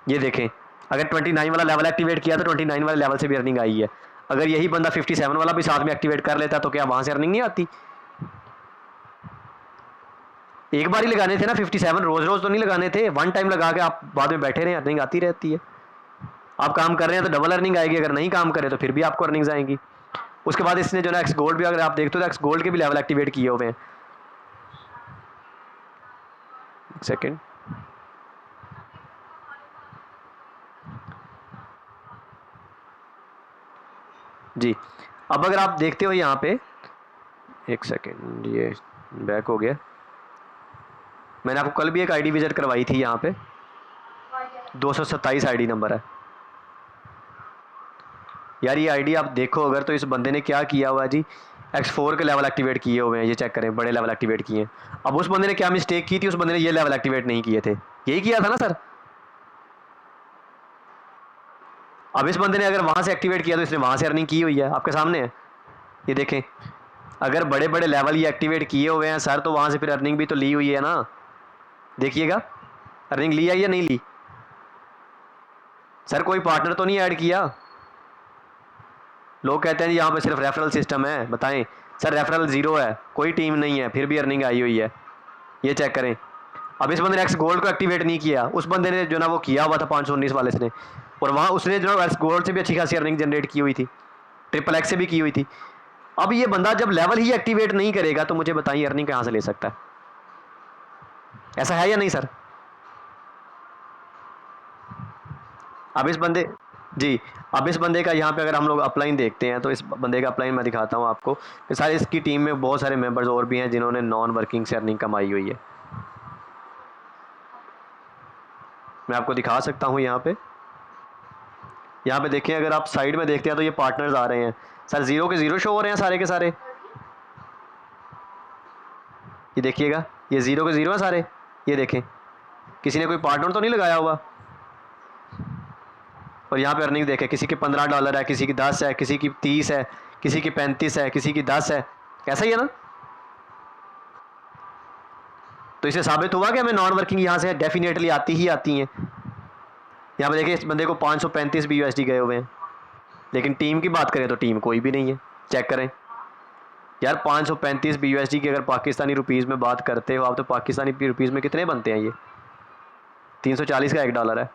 ये देखें अगर 29 वाला लेवल एक्टिवेट किया तो 29 वाले लेवल से भी अर्निंग आई है। अगर यही बंदा 57 वाला भी साथ में एक्टिवेट कर लेता तो क्या वहाँ से अर्निंग नहीं आती। एक बार ही लगाने थे ना 57, रोज रोज तो नहीं लगाने थे। वन टाइम लगा के आप बाद में बैठे रहे, अर्निंग आती रहती है। आप काम कर रहे हैं तो डबल अर्निंग आएगी, अगर नहीं काम करें तो फिर भी आपको अर्निंग्स आएंगी। उसके बाद इसने जो ना एक्स गोल्ड भी अगर आप देखते हो तो एक्स गोल्ड के भी लेवल एक्टिवेट किए हुए हैं। एक सेकेंड, जी अब अगर आप देखते हो यहाँ पे, एक सेकेंड ये बैक हो गया। मैंने आपको कल भी एक आईडी विजिट करवाई थी, यहाँ पे 227 आईडी नंबर है। यार ये आईडी आप देखो अगर, तो इस बंदे ने क्या किया हुआ जी, X4 के लेवल एक्टिवेट किए हुए हैं, ये चेक करें, बड़े लेवल एक्टिवेट किए हैं। अब उस बंदे ने क्या मिस्टेक की थी, उस बंदे ने ये लेवल एक्टिवेट नहीं किए थे, यही किया था ना सर। अब इस बंदे ने अगर वहाँ से एक्टिवेट किया तो इसने वहाँ से अर्निंग की हुई है, आपके सामने है। ये देखें अगर बड़े बड़े लेवल ये एक्टिवेट किए हुए हैं सर, तो वहाँ से फिर अर्निंग भी तो ली हुई है ना। देखिएगा अर्निंग ली है या नहीं ली। सर कोई पार्टनर तो नहीं ऐड किया। लोग कहते हैं जी यहाँ पे सिर्फ रेफरल सिस्टम है, बताएं सर रेफरल ज़ीरो है, कोई टीम नहीं है, फिर भी अर्निंग आई हुई है। ये चेक करें। अब इस बंदे ने एक्स गोल्ड को एक्टिवेट नहीं किया, उस बंदे ने जो ना वो किया हुआ था 519 वाले से, और वहाँ उसने जो एक्स गोल्ड से भी अच्छी खासी अर्निंग जनरेट की हुई थी, XXX से भी की हुई थी। अब ये बंदा जब लेवल ही एक्टिवेट नहीं करेगा तो मुझे बताइए अर्निंग कहाँ से ले सकता है, ऐसा है या नहीं सर। अब इस बंदे जी, अब इस बंदे का यहाँ पे अगर हम लोग अपलाइन देखते हैं तो इस बंदे का अपलाइन मैं दिखाता हूँ आपको कि सारे इसकी टीम में बहुत सारे मेंबर्स और भी हैं जिन्होंने नॉन वर्किंग से अर्निंग कमाई हुई है। मैं आपको दिखा सकता हूँ यहाँ पे देखें, अगर आप साइड में देखते हैं तो ये पार्टनर्स आ रहे हैं सर, ज़ीरो के ज़ीरो शो हो रहे हैं सारे के सारे। ये देखिएगा ये ज़ीरो के ज़ीरो हैं सारे। ये देखें किसी ने कोई पार्टनर तो नहीं लगाया हुआ। और यहाँ पे अर्निंग देखें, किसी की $15 है, किसी की 10 है, किसी की 30 है, किसी की 35 है, किसी की 10 है। ऐसा ही है ना? तो इससे साबित हुआ कि हमें नॉन वर्किंग यहाँ से डेफिनेटली आती ही आती हैं। यहाँ पे देखिए इस बंदे को 535 BUSD गए हुए हैं, लेकिन टीम की बात करें तो टीम कोई भी नहीं है। चेक करें यार, 535 BUSD की अगर पाकिस्तानी रुपीज़ में बात करते हो आप, तो पाकिस्तानी रुपीज़ में कितने बनते हैं ये? 340 का $1 है।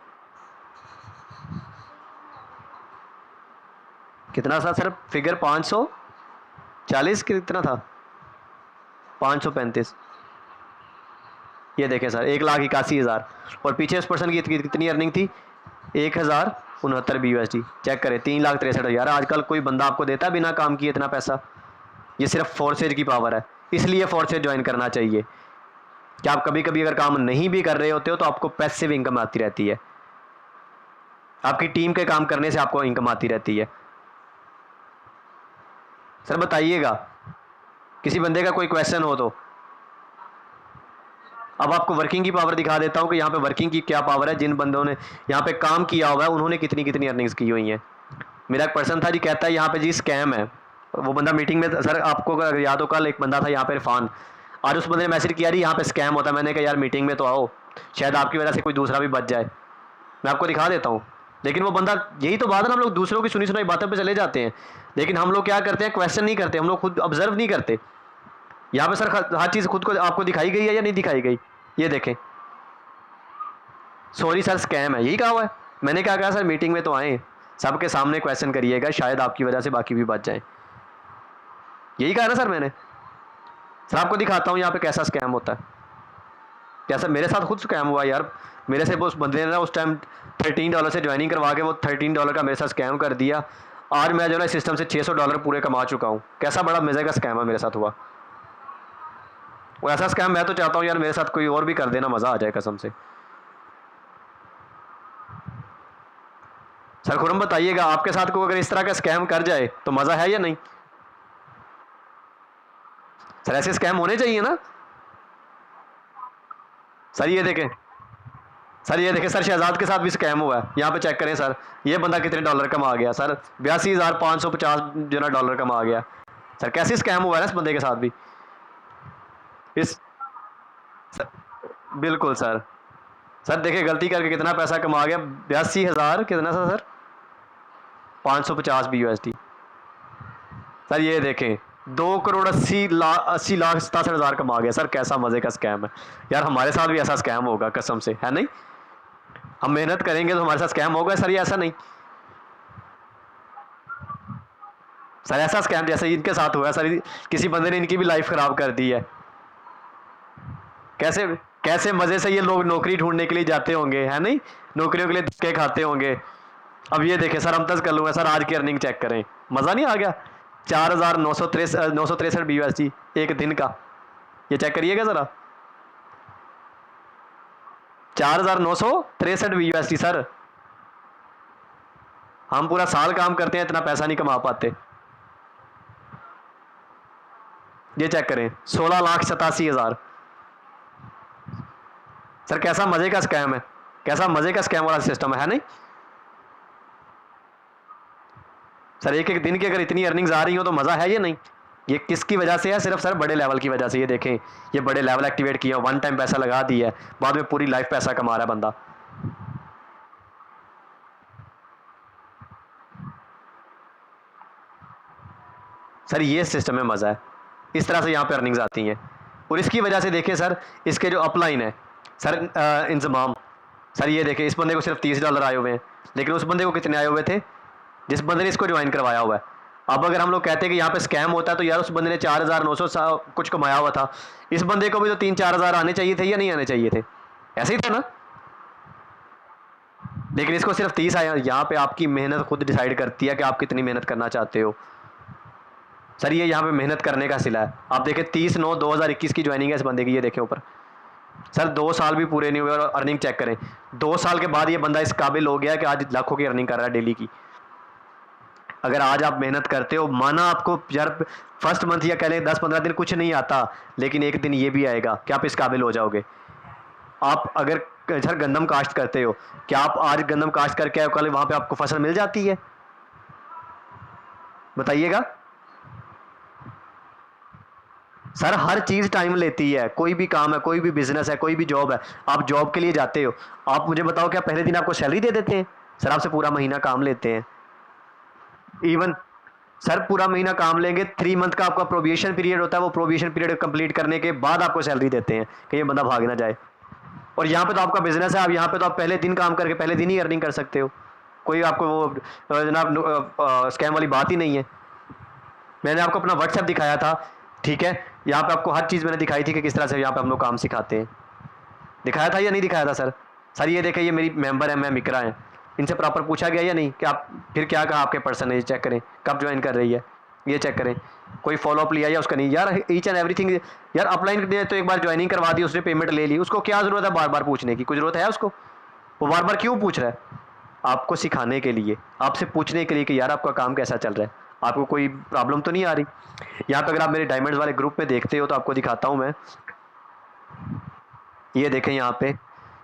कितना था सर फिगर? 540 कितना था? 535। ये देखें सर, 1,81,000। और पीछे उस पर्सन की कितनी अर्निंग थी? 1,069 BUSD। चेक करें, 3,63,000। आजकल कोई बंदा आपको देता है बिना काम किए इतना पैसा? ये सिर्फ फोर्सेज की पावर है, इसलिए फोर्सेज ज्वाइन करना चाहिए कि आप कभी कभी अगर काम नहीं भी कर रहे होते हो तो आपको पैसिव इनकम आती रहती है, आपकी टीम के काम करने से आपको इनकम आती रहती है। सर बताइएगा, किसी बंदे का कोई क्वेश्चन हो तो। अब आपको वर्किंग की पावर दिखा देता हूँ कि यहाँ पे वर्किंग की क्या पावर है। जिन बंदों ने यहाँ पे काम किया हुआ है उन्होंने कितनी कितनी अर्निंग्स की हुई हैं। मेरा एक पर्सन था जी, कहता है यहाँ पे जी स्कैम है। वो बंदा मीटिंग में, सर आपको अगर याद हो कल एक बंदा था यहाँ पे इरफान, आज उस बंदे ने मैसेज किया जी यहाँ पे स्कैम होता है। मैंने कहा यार मीटिंग में तो आओ, शायद आपकी वजह से कोई दूसरा भी बच जाए। मैं आपको दिखा देता हूँ। लेकिन वो बंदा, यही तो बात है ना, हम लोग दूसरों की सुनी सुनाई बातों पे चले जाते हैं, लेकिन हम लोग क्या करते हैं, क्वेश्चन नहीं करते, हम लोग खुद ऑब्जर्व नहीं करते। यहाँ पे सर हर चीज़ खुद को आपको दिखाई गई है या नहीं दिखाई गई? ये देखें, सॉरी सर स्कैम है, यही कहा हुआ है। मैंने क्या कहा सर, मीटिंग में तो आए, सबके सामने क्वेश्चन करिएगा, शायद आपकी वजह से बाकी भी बच जाए। यही कहा ना सर मैंने। सर आपको दिखाता हूँ यहाँ पे कैसा स्कैम होता है। कैसा मेरे साथ खुद स्कैम हुआ यार। मेरे से उस बंदे ने ना उस टाइम $13 से ज्वाइनिंग करवा के वो $13 का मेरे साथ स्कैम कर दिया। आज मैं जो ना सिस्टम से $600 पूरे कमा चुका हूँ। कैसा बड़ा मज़े का स्कैम है मेरे साथ हुआ। वो ऐसा स्कैम मैं तो चाहता हूँ यार मेरे साथ कोई और भी कर देना, मज़ा आ जाए कसम से। सर खुरम बताइएगा, आपके साथ कोई अगर इस तरह का स्कैम कर जाए तो मज़ा है या नहीं? सर ऐसे स्कैम होने चाहिए ना। सर ये देखें, सर ये देखें, सर शहजाद के साथ भी स्कैम हुआ है। यहाँ पे चेक करें सर, ये बंदा कितने डॉलर कमा गया सर, 82,550 जो ना डॉलर कमा गया। सर कैसे स्कैम हुआ है ना इस बंदे के साथ भी। इस सर, बिल्कुल सर। सर देखिए गलती करके कितना पैसा कमा गया, 82,000 कितना था सर, 550 BUSD। सर ये देखें 2,80,67,000 कमा गया। सर कैसा मज़े का स्कैम है यार। हमारे साथ भी ऐसा स्कैम होगा कसम से, है नहीं? हम मेहनत करेंगे तो हमारे साथ स्कैम होगा सर, ये ऐसा नहीं। सर ऐसा स्कैम जैसे इनके साथ हुआ है सर, किसी बंदे ने इनकी भी लाइफ ख़राब कर दी है। कैसे कैसे मज़े से ये लोग नौकरी ढूंढने के लिए जाते होंगे, है नहीं? नौकरियों के लिए धक्के खाते होंगे। अब ये देखें सर, हम तक कर लूँगा सर, आज की अर्निंग चेक करें, मज़ा नहीं आ गया? 4,963 BUSD एक दिन का। ये चेक करिएगा ज़रा, 4,963 BUSD सर। हम पूरा साल काम करते हैं, इतना पैसा नहीं कमा पाते। ये चेक करें, 16,87,000। सर कैसा मज़े का स्कैम है, कैसा मज़े का स्कैम वाला सिस्टम है नहीं? सर एक एक दिन की अगर इतनी अर्निंग्स आ रही हो तो मज़ा है या नहीं? ये किसकी वजह से है? सिर्फ सर बड़े लेवल की वजह से। ये देखें, ये बड़े लेवल एक्टिवेट किया, वन टाइम पैसा लगा दिया है, बाद में पूरी लाइफ पैसा कमा रहा है बंदा। सर ये सिस्टम में मज़ा है, इस तरह से यहाँ पे अर्निंग्स आती हैं। और इसकी वजह से देखें सर, इसके जो अपलाइन है सर, इंजमाम, सर ये देखें, इस बंदे को सिर्फ $30 आए हुए हैं, लेकिन उस बंदे को कितने आए हुए थे जिस बंदे ने इसको ज्वाइन करवाया हुआ है। अब अगर हम लोग कहते हैं कि यहाँ पे स्कैम होता है, तो यार उस बंदे ने 4,900 कुछ कमाया हुआ था, इस बंदे को भी तो 3-4 हज़ार आने चाहिए थे या नहीं आने चाहिए थे? ऐसे ही था ना। लेकिन इसको सिर्फ 30 आया। यहाँ पे आपकी मेहनत खुद डिसाइड करती है कि आप कितनी मेहनत करना चाहते हो। सर ये यहाँ पे मेहनत करने का सिला है। आप देखें 30/9/2021 की ज्वाइनिंग है इस बंदे की, ये देखें ऊपर। सर 2 साल भी पूरे नहीं हुए और अर्निंग चेक करें, 2 साल के बाद ये बंदा इस काबिल हो गया कि आज लाखों की अर्निंग कर रहा है डेली की। अगर आज आप मेहनत करते हो, माना आपको यार फर्स्ट मंथ या कह लें 10-15 दिन कुछ नहीं आता, लेकिन एक दिन ये भी आएगा कि आप इस काबिल हो जाओगे। आप अगर सर गंदम काश्त करते हो, क्या आप आज गंदम काश्त करके आए हो, कल वहाँ पे आपको फसल मिल जाती है? बताइएगा। सर हर चीज़ टाइम लेती है, कोई भी काम है, कोई भी बिजनेस है, कोई भी जॉब है। आप जॉब के लिए जाते हो, आप मुझे बताओ क्या पहले दिन आपको सैलरी दे देते हैं? सर आपसे पूरा महीना काम लेते हैं। इवन सर पूरा महीना काम लेंगे, 3 मंथ का आपका प्रोबिएशन पीरियड होता है, वो प्रोबिएशन पीरियड कंप्लीट करने के बाद आपको सैलरी देते हैं कि ये बंदा भाग ना जाए। और यहाँ पे तो आपका बिजनेस है, आप यहाँ पे तो आप पहले दिन काम करके पहले दिन ही अर्निंग कर सकते हो। कोई आपको वो जनाब स्कैम वाली बात ही नहीं है। मैंने आपको अपना व्हाट्सएप दिखाया था, ठीक है, यहाँ पे आपको हर चीज़ मैंने दिखाई थी कि किस तरह से यहाँ पे हम लोग काम सिखाते हैं। दिखाया था या नहीं दिखाया था सर? सर ये देखें, ये मेरी मेंबर है, मैं मिक्रा है, इनसे प्रॉपर पूछा गया या नहीं कि आप फिर क्या कहा आपके पर्सन ने, ये चेक करें कब ज्वाइन कर रही है, ये चेक करें कोई फॉलोअप लिया या उसका नहीं। यार ईच एंड एवरीथिंग, यार अपलाइन ने तो एक बार ज्वाइनिंग करवा दी, उसने पेमेंट ले ली, उसको क्या ज़रूरत है बार बार पूछने की? कुछ ज़रूरत है उसको? वो बार बार क्यों पूछ रहा है? आपको सिखाने के लिए, आपसे पूछने के लिए कि यार आपका काम कैसा चल रहा है, आपको कोई प्रॉब्लम तो नहीं आ रही। यहाँ पे अगर आप मेरे डायमंड्स वाले ग्रुप में देखते हो तो आपको दिखाता हूँ मैं, ये देखें यहाँ पे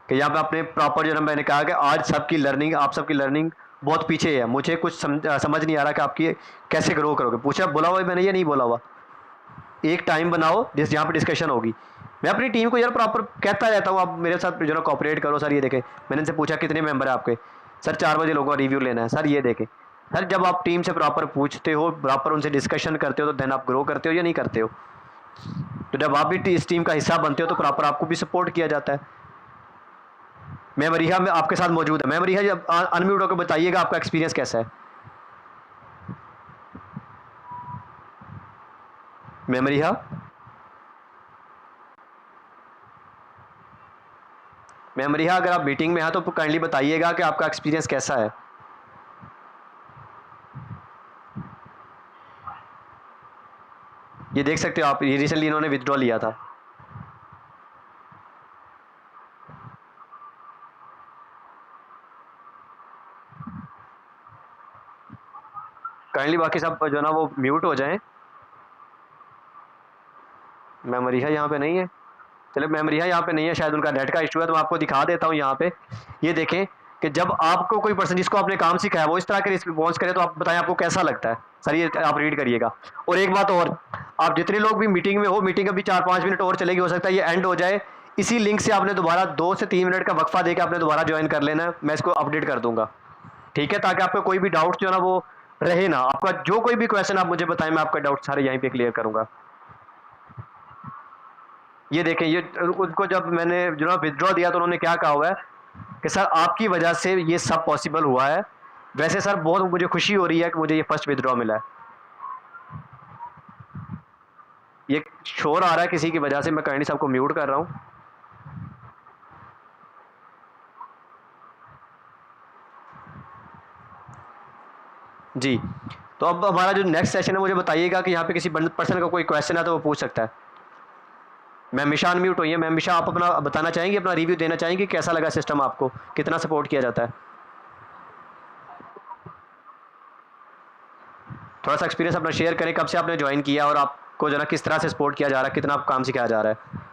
कि यहाँ पे आपने प्रॉपर जो है मैंने कहा कि आज सबकी लर्निंग, आप सबकी लर्निंग बहुत पीछे है, मुझे कुछ समझ नहीं आ रहा कि आपकी कैसे ग्रो करोगे। पूछा बोला हुआ है मैंने, ये नहीं बोला हुआ। एक टाइम बनाओ जिस जहाँ पे डिस्कशन होगी। मैं अपनी टीम को यार प्रॉपर कहता रहता हूँ, आप मेरे साथ जो है कॉपरेट करो। सर ये देखें, मैंने इनसे पूछा कितने मेंबर है आपके, सर 4 बजे लोगों का रिव्यू लेना है। सर ये देखें, सर जब आप टीम से प्रॉपर पूछते हो, प्रॉपर उनसे डिस्कशन करते हो, तो देन आप ग्रो करते हो या नहीं करते हो? तो जब आप भी इस टीम का हिस्सा बनते हो तो प्रॉपर आपको भी सपोर्ट किया जाता है। मैम रिहा में आपके साथ मौजूद है। मैम रिहा जब अनम्यूट होकर बताइएगा आपका एक्सपीरियंस कैसा है। मैम रिहा, मैम रिहा अगर आप मीटिंग में हैं तो काइंडली बताइएगा कि आपका एक्सपीरियंस कैसा है। ये देख सकते हो आप, ये रिसेंटली इन्होंने विथड्रॉ लिया था। काइंडली बाकी सब जो है ना वो म्यूट हो जाएं। मैम रिहा यहाँ पे नहीं है, चलो मैम रिहा यहाँ पे नहीं है, शायद उनका नेट का इशू है, तो मैं आपको दिखा देता हूँ यहाँ पे। ये देखें कि जब आपको कोई पर्सन जिसको आपने काम सिखाया वो इस तरह के रिस्पॉन्स करे तो आप बताएं आपको कैसा लगता है। सर ये आप रीड करिएगा। और एक बात और, आप जितने लोग भी मीटिंग में हो, मीटिंग अभी 4-5 मिनट और चलेगी, हो सकता है ये एंड हो जाए, इसी लिंक से आपने दोबारा 2 से 3 मिनट का वक्फा देकर आपने दोबारा ज्वाइन कर लेना है, मैं इसको अपडेट कर दूंगा, ठीक है, ताकि आपका कोई भी डाउट जो है ना वो रहे ना। आपका जो कोई भी क्वेश्चन आप मुझे बताएं, मैं आपका डाउट सारे यहीं पे क्लियर करूंगा। ये देखें, ये उनको जब मैंने जो ना विथड्रॉ दिया तो उन्होंने क्या कहा हुआ है कि सर आपकी वजह से ये सब पॉसिबल हुआ है। वैसे सर बहुत मुझे खुशी हो रही है कि मुझे ये फर्स्ट विथड्रॉ मिला है। ये शोर आ रहा है किसी की वजह से, मैं काइंडली सबको म्यूट कर रहा हूँ। जी, तो अब हमारा जो नेक्स्ट सेशन है, मुझे बताइएगा कि यहाँ पे किसी पर्सन का कोई क्वेश्चन है तो वो पूछ सकता है। मैम मिशा अनम्यूट हुई है। मैम मिशा आप अपना बताना चाहेंगे, अपना रिव्यू देना चाहेंगे, कैसा लगा सिस्टम आपको, कितना सपोर्ट किया जाता है? थोड़ा सा एक्सपीरियंस अपना शेयर करें, कब से आपने ज्वाइन किया और आपको जो ना किस तरह से सपोर्ट किया जा रहा है, कितना आप काम सिखाया जा रहा है।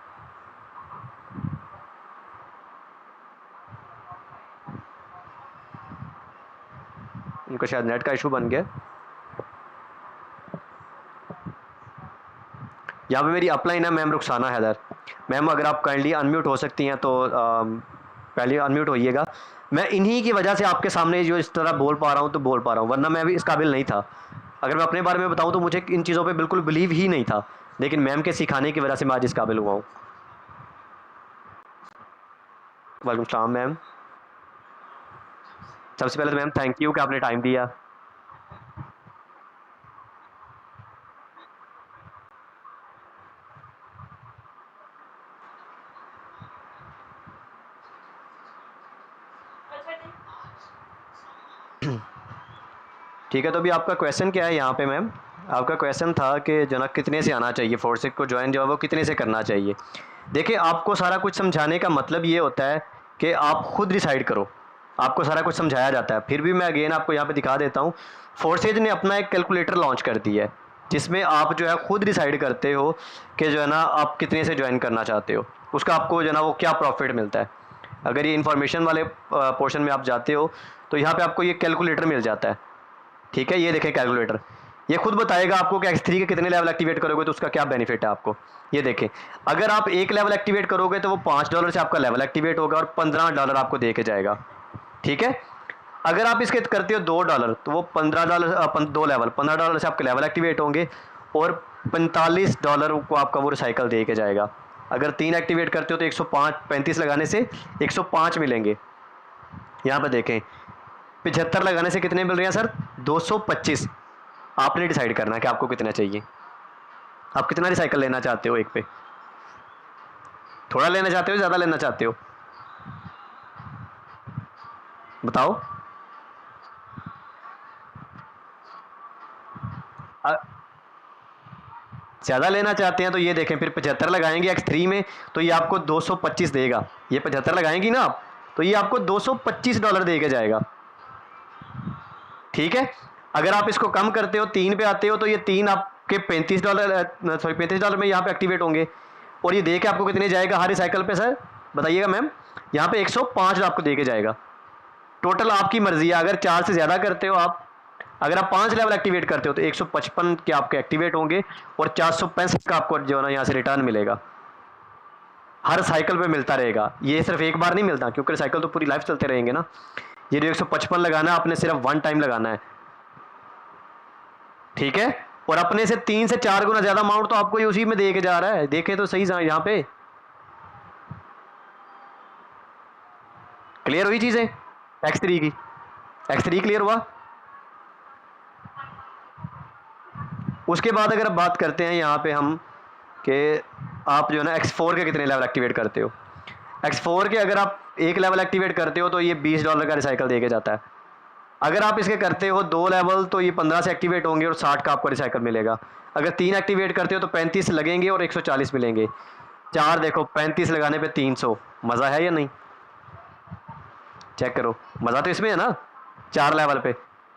उनको शायद नेट का इशू बन गया। यहाँ पे मेरी अपलाइन है मैम रुखसाना हैदर। मैम अगर आप काइंडली अनम्यूट हो सकती हैं तो पहले अनम्यूट होइएगा। मैं इन्हीं की वजह से आपके सामने जो इस तरह बोल पा रहा हूँ तो बोल पा रहा हूँ, वरना मैं अभी इस काबिल नहीं था। अगर मैं अपने बारे में बताऊँ तो मुझे इन चीज़ों पे बिल्कुल बिलीव ही नहीं था, लेकिन मैम के सिखाने की वजह से मैं आज इस काबिल हुआ हूँ। वालेकुम सलाम मैम। सबसे पहले तो मैम थैंक यू कि आपने टाइम दिया। ठीक है, तो अभी आपका क्वेश्चन क्या है यहाँ पे मैम? आपका क्वेश्चन था कि जो ना कितने से आना चाहिए, फोर्सिक को ज्वाइन जो है वो कितने से करना चाहिए। देखिए आपको सारा कुछ समझाने का मतलब ये होता है कि आप खुद डिसाइड करो, आपको सारा कुछ समझाया जाता है। फिर भी मैं अगेन आपको यहाँ पे दिखा देता हूँ, फोर्सेज ने अपना एक कैलकुलेटर लॉन्च कर दिया है जिसमें आप जो है खुद डिसाइड करते हो कि जो है ना आप कितने से ज्वाइन करना चाहते हो, उसका आपको जो है ना वो क्या प्रॉफिट मिलता है। अगर ये इन्फॉर्मेशन वाले पोर्शन में आप जाते हो तो यहाँ पे आपको ये कैलकुलेटर मिल जाता है। ठीक है, ये देखें कैलकुलेटर, ये खुद बताएगा आपको कि X3 के कितने लेवल एक्टिवेट करोगे तो उसका क्या बेनिफिट है आपको। ये देखें, अगर आप एक लेवल एक्टिवेट करोगे तो वो $5 से आपका लेवल एक्टिवेट होगा और $15 आपको दे के जाएगा। ठीक है, अगर आप इसके करते हो $2 तो वो $15, 2 लेवल $15 से आपके लेवल एक्टिवेट होंगे और $45 को आपका वो रिसाइकल दे के जाएगा। अगर 3 एक्टिवेट करते हो तो 105 35 लगाने से 105 मिलेंगे। यहाँ पर देखें 75 लगाने से कितने मिल रहे हैं सर, 225। आपने डिसाइड करना है कि आपको कितना चाहिए, आप कितना रिसाइकल लेना चाहते हो एक पे, थोड़ा लेना चाहते हो ज़्यादा लेना चाहते हो, बताओ। ज़्यादा लेना चाहते हैं तो ये देखें, फिर 75 लगाएंगे X3 में तो ये आपको 225 देगा। ये 75 लगाएंगी ना आप तो ये आपको $225 दे के जाएगा। ठीक है, अगर आप इसको कम करते हो 3 पे आते हो तो ये 3 आपके $35 में यहाँ पे एक्टिवेट होंगे और ये दे के आपको कितने जाएगा हर साइकिल पे सर बताइएगा मैम, यहाँ पे 105 आपको दे के जाएगा। टोटल आपकी मर्जी है, अगर 4 से ज़्यादा करते हो आप, अगर आप 5 लेवल एक्टिवेट करते हो तो 155 के आपके एक्टिवेट होंगे और 465 का आपको जो है ना यहाँ से रिटर्न मिलेगा, हर साइकिल पे मिलता रहेगा। ये सिर्फ एक बार नहीं मिलता क्योंकि साइकिल तो पूरी लाइफ चलते रहेंगे ना। ये जो 155 लगाना है आपने सिर्फ 1 टाइम लगाना है। ठीक है, और अपने से 3 से 4 गुना ज़्यादा अमाउंट तो आपको ये उसी में दे के जा रहा है। देखें तो सही यहाँ पे क्लियर हुई चीज़ें X3 की, X3 क्लियर हुआ। उसके बाद अगर आप बात करते हैं यहाँ पे हम कि आप जो है ना X4 के कितने लेवल एक्टिवेट करते हो। X4 के अगर आप एक लेवल एक्टिवेट करते हो तो ये $20 का रिसाइकल दे के जाता है। अगर आप इसके करते हो 2 लेवल तो ये 15 से एक्टिवेट होंगे और 60 का आपको रिसाइकल मिलेगा। अगर 3 एक्टिवेट करते हो तो 35 लगेंगे और 140 मिलेंगे। 4 देखो 35 लगाने पे 300, मज़ा है या नहीं, चेक करो, मज़ा तो इसमें है ना। 4 लेवल पे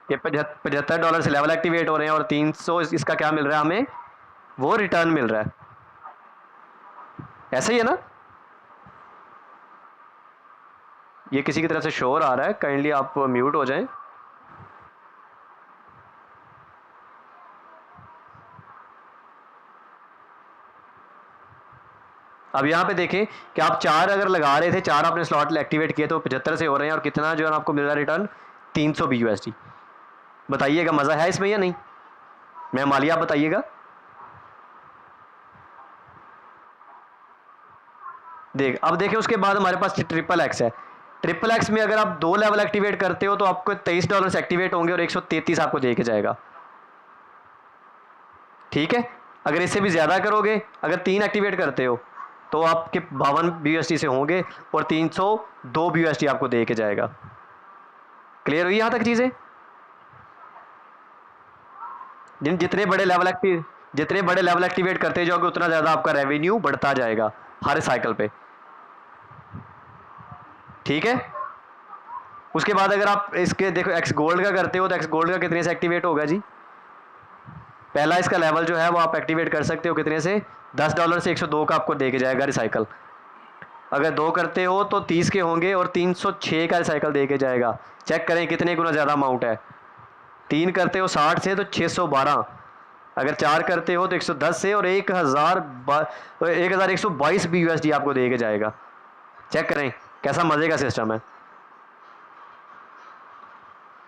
ये $75 से लेवल एक्टिवेट हो रहे हैं और 300 इसका क्या मिल रहा है हमें, वो रिटर्न मिल रहा है। ऐसा ही है ना। ये किसी की तरफ से शोर आ रहा है, काइंडली आप म्यूट हो जाएं। अब यहाँ पे देखें कि आप 4 अगर लगा रहे थे, 4 आपने स्लॉट एक्टिवेट किए तो 75 से हो रहे हैं और कितना जो है आपको मिल रहा है रिटर्न 300 BUSD। बताइएगा मज़ा है इसमें या नहीं, मैं मालिया आप बताइएगा। अब देखें उसके बाद हमारे पास XXX है। XXX में अगर आप 2 लेवल एक्टिवेट करते हो तो आपको $23 से एक्टिवेट होंगे और 133 आपको दे के जाएगा। ठीक है, अगर इससे भी ज़्यादा करोगे, अगर 3 एक्टिवेट करते हो तो आपके 52 BUSD से होंगे और 302 BUSD आपको दे के जाएगा। क्लियर हुई यहाँ तक चीज़ें। जितने बड़े लेवल एक्टिवेट करते जाओगे उतना ज़्यादा आपका रेवेन्यू बढ़ता जाएगा हर साइकिल पे। ठीक है, उसके बाद अगर आप इसके देखो X गोल्ड का करते हो तो X गोल्ड का कितने से एक्टिवेट होगा जी। पहला इसका लेवल जो है वो आप एक्टिवेट कर सकते हो कितने से, $10 से 102 का आपको दे के जाएगा रिसाइकल। अगर 2 करते हो तो 30 के होंगे और 306 का रिसाइकल दे के जाएगा। चेक करें कितने गुना ज़्यादा अमाउंट है। 3 करते हो 60 से तो 612, अगर 4 करते हो तो 110 से और 1122 BUSD आपको दे के जाएगा। चेक करें कैसा मज़े का सिस्टम है।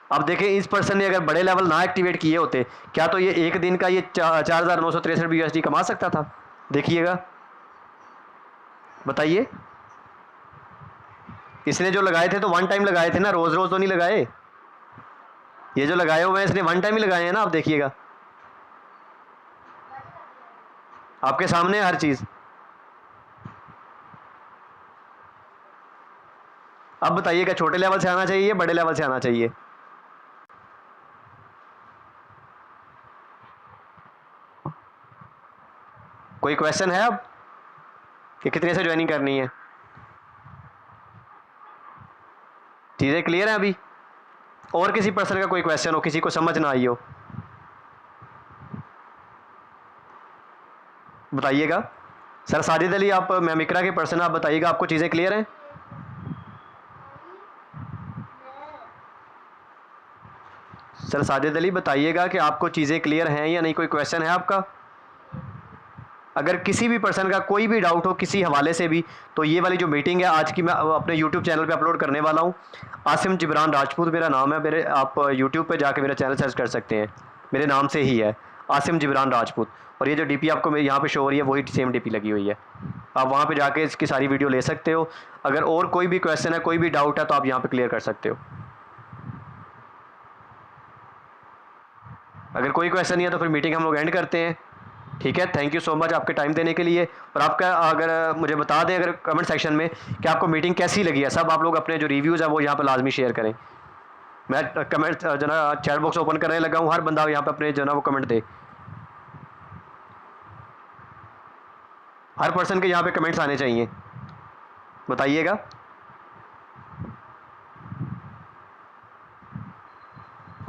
अब देखें इस पर्सन ने अगर बड़े लेवल ना एक्टिवेट किए होते, क्या तो ये एक दिन का ये 4963 BUSD कमा सकता था। देखिएगा बताइए, इसने जो लगाए थे तो 1 टाइम लगाए थे ना, रोज रोज तो नहीं लगाए। ये जो लगाए हुए हैं इसने 1 टाइम ही लगाए हैं ना। आप देखिएगा आपके सामने हर चीज। अब बताइएगा छोटे लेवल से आना चाहिए बड़े लेवल से आना चाहिए। कोई क्वेश्चन है अब कि कितने से ज्वाइनिंग करनी है। चीज़ें क्लियर हैं अभी। और किसी पर्सन का कोई क्वेश्चन हो, किसी को समझ ना आई हो, बताइएगा। सर साजिद अली आप मैमिक्रा के पर्सन, आप बताइएगा आपको चीज़ें क्लियर हैं। सर साजिद अली बताइएगा कि आपको चीज़ें क्लियर हैं या नहीं, कोई क्वेश्चन है आपका? अगर किसी भी पर्सन का कोई भी डाउट हो किसी हवाले से भी, तो ये वाली जो मीटिंग है आज की मैं अपने यूट्यूब चैनल पे अपलोड करने वाला हूँ। आसिम जिब्रान राजपूत मेरा नाम है, मेरे आप यूट्यूब पे जाके मेरा चैनल सर्च कर सकते हैं, मेरे नाम से ही है, आसिम जिब्रान राजपूत। और ये जो डीपी आपको मेरे यहाँ पे शो हो रही है वही सेम डीपी लगी हुई है, आप वहाँ पे जाके इसकी सारी वीडियो ले सकते हो। अगर और कोई भी क्वेश्चन है, कोई भी डाउट है, तो आप यहाँ पे क्लियर कर सकते हो। अगर कोई क्वेश्चन नहीं है तो फिर मीटिंग हम लोग एंड करते हैं। ठीक है, थैंक यू सो मच आपके टाइम देने के लिए। और आपका अगर मुझे बता दें अगर कमेंट सेक्शन में कि आपको मीटिंग कैसी लगी है, सब आप लोग अपने जो रिव्यूज़ है वो यहाँ पर लाजमी शेयर करें। मैं कमेंट जो ना चैट बॉक्स ओपन करने लगा हूँ, हर बंदा यहाँ पे अपने जो ना वो कमेंट दे, हर पर्सन के यहाँ पे कमेंट्स आने चाहिए, बताइएगा।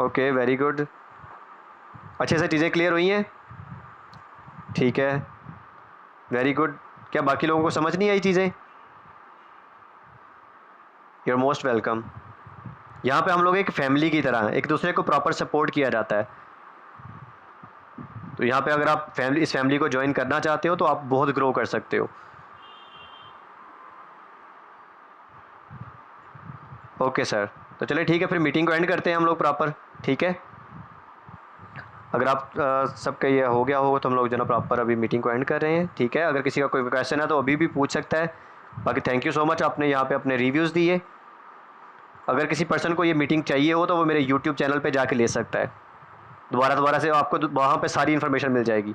ओके, वेरी गुड, अच्छे से चीज़ें क्लियर हुई हैं। ठीक है, वेरी गुड। क्या बाकी लोगों को समझ नहीं आई चीज़ें? You are most welcome. यहाँ पे हम लोग एक फैमिली की तरह हैं, एक दूसरे को प्रॉपर सपोर्ट किया जाता है। तो यहाँ पे अगर आप इस फैमिली को ज्वाइन करना चाहते हो तो आप बहुत ग्रो कर सकते हो। ओके सर, तो चलिए ठीक है, फिर मीटिंग को एंड करते हैं हम लोग प्रॉपर। ठीक है, अगर आप सबका ये हो गया हो तो हम लोग जो ना प्रॉपर अभी मीटिंग को एंड कर रहे हैं। ठीक है, अगर किसी का कोई क्वेश्चन है तो अभी भी पूछ सकता है। बाकी थैंक यू सो मच, आपने यहाँ पे अपने रिव्यूज़ दिए। अगर किसी पर्सन को ये मीटिंग चाहिए हो तो वो मेरे यूट्यूब चैनल पे जाके ले सकता है, दोबारा से आपको वहाँ पे सारी इन्फॉर्मेशन मिल जाएगी।